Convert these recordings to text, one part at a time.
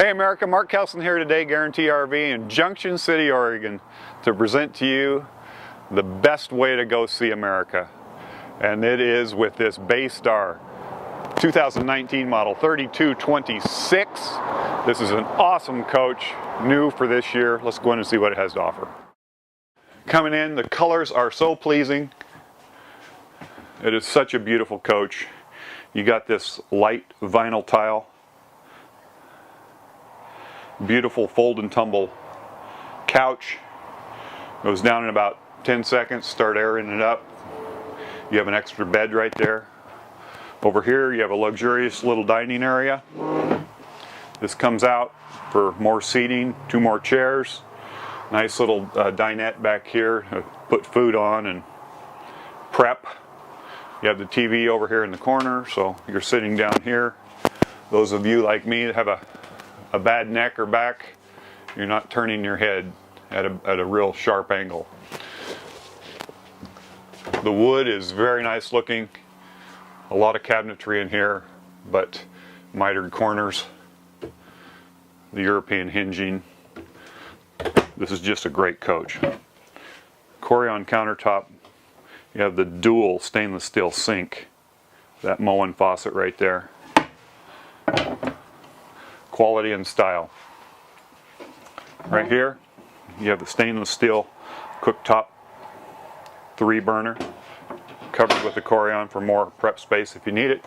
Hey America, Mark.Kelson here today, Guaranty RV in Junction City, Oregon, to present to you the best way to go see America. And it is with this Baystar 2019 model 3226. This is an awesome coach, new for this year. Let's go in and see what it has to offer. Coming in, the colors are so pleasing. It is such a beautiful coach. You got this light vinyl tile. Beautiful fold and tumble couch. Goes down in about 10 seconds, start airing it up. You have an extra bed right there. Over here you have a luxurious little dining area. This comes out for more seating, 2 more chairs. Nice little dinette back here to put food on and prep. You have the TV over here in the corner, so you're sitting down here. Those of you like me that have a bad neck or back, you're not turning your head at a real sharp angle. The wood is very nice looking. A lot of cabinetry in here, but mitered corners. The European hinging. This is just a great coach. Corian countertop. You have the dual stainless steel sink. That Moen faucet right there. Quality and style. Right here, you have the stainless steel cooktop, 3-burner, covered with the Corian for more prep space if you need it.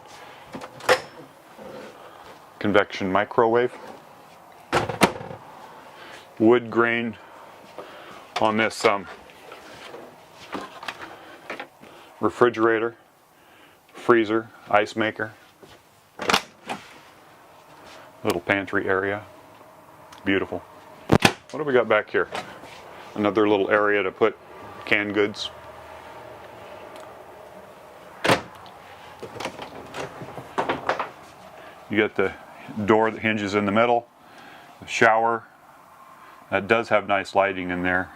Convection microwave. Wood grain on this refrigerator, freezer, ice maker. Little pantry area. Beautiful. What do we got back here? Another little area to put canned goods. You got the door that hinges in the middle, the shower. That does have nice lighting in there.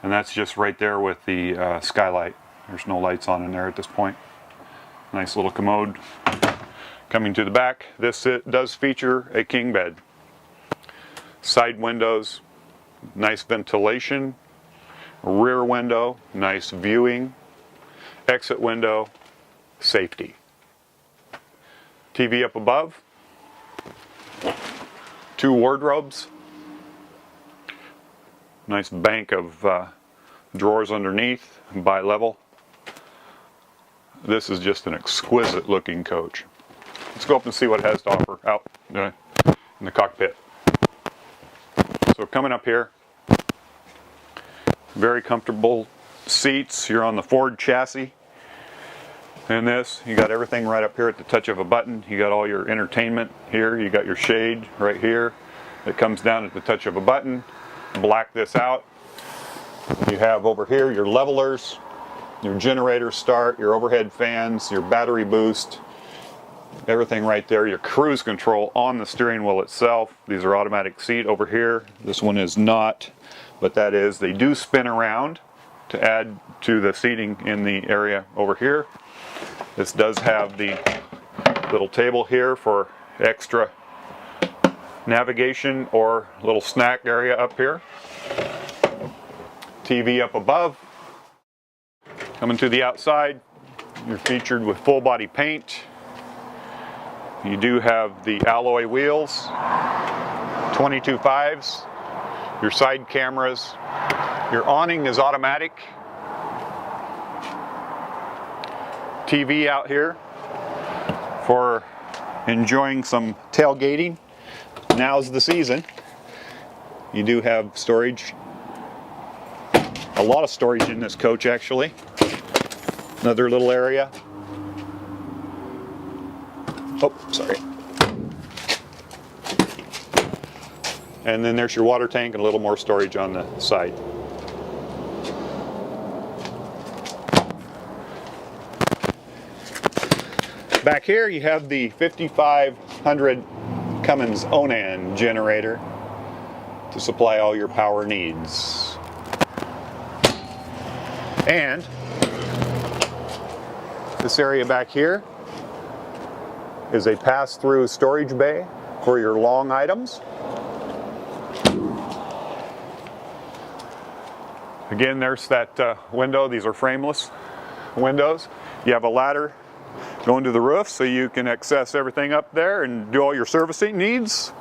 And that's just right there with the skylight. There's no lights on in there at this point. Nice little commode. Coming to the back, this does feature a king bed. Side windows, nice ventilation. Rear window, nice viewing. Exit window, safety. TV up above. 2 wardrobes. Nice bank of drawers underneath, bi-level. This is just an exquisite looking coach. Let's go up and see what it has to offer out in the cockpit. So coming up here, very comfortable seats. You're on the Ford chassis. And this, you got everything right up here at the touch of a button. You got all your entertainment here. You got your shade right here. It comes down at the touch of a button. Black this out. You have over here your levelers, your generator start, your overhead fans, your battery boost. Everything right there. Your cruise control on the steering wheel itself. These are automatic seat over here. This one is not, but that is. They do spin around to add to the seating in the area over here. This does have the little table here for extra navigation or little snack area up here. TV up above. Coming to the outside, you're featured with full body paint. You do have the alloy wheels, 22.5s, your side cameras, your awning is automatic. TV out here for enjoying some tailgating. Now's the season. You do have storage, a lot of storage in this coach actually. Another little area. Oh, sorry. And then there's your water tank and a little more storage on the side. Back here you have the 5500 Cummins Onan generator to supply all your power needs. And this area back here is a pass-through storage bay for your long items. Again, there's that window. These are frameless windows. You have a ladder going to the roof so you can access everything up there and do all your servicing needs.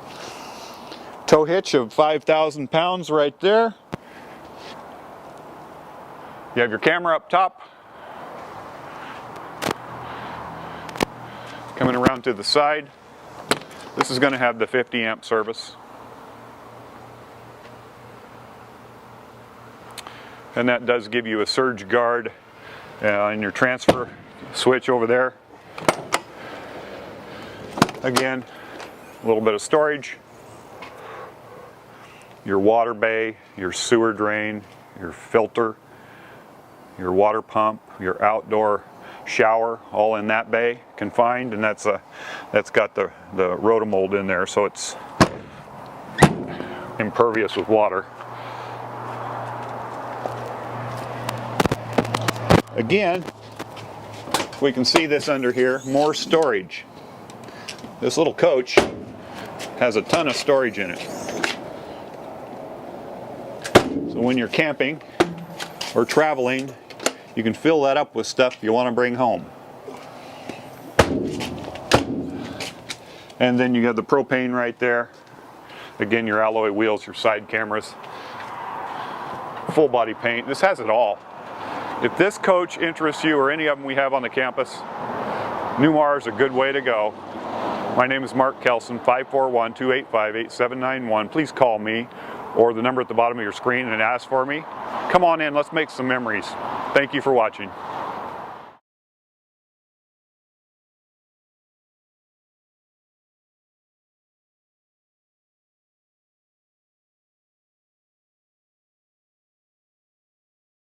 Tow hitch of 5,000 pounds right there. You have your camera up top. Coming around to the side. This is going to have the 50 amp service. And that does give you a surge guard and your transfer switch over there. Again, a little bit of storage. Your water bay, your sewer drain, your filter, your water pump, your outdoor shower, all in that bay, confined, and that's got the rotomold in there, so it's impervious with water. Again, we can see this under here, more storage. This little coach has a ton of storage in it. So when you're camping or traveling, you can fill that up with stuff you want to bring home. And then you have the propane right there. Again, your alloy wheels, your side cameras, full body paint. This has it all. If this coach interests you or any of them we have on the campus, Newmar is a good way to go. My name is Mark.Kelson, 541-285-8791. Please call me or the number at the bottom of your screen and ask for me. Come on in, let's make some memories. Thank you for watching.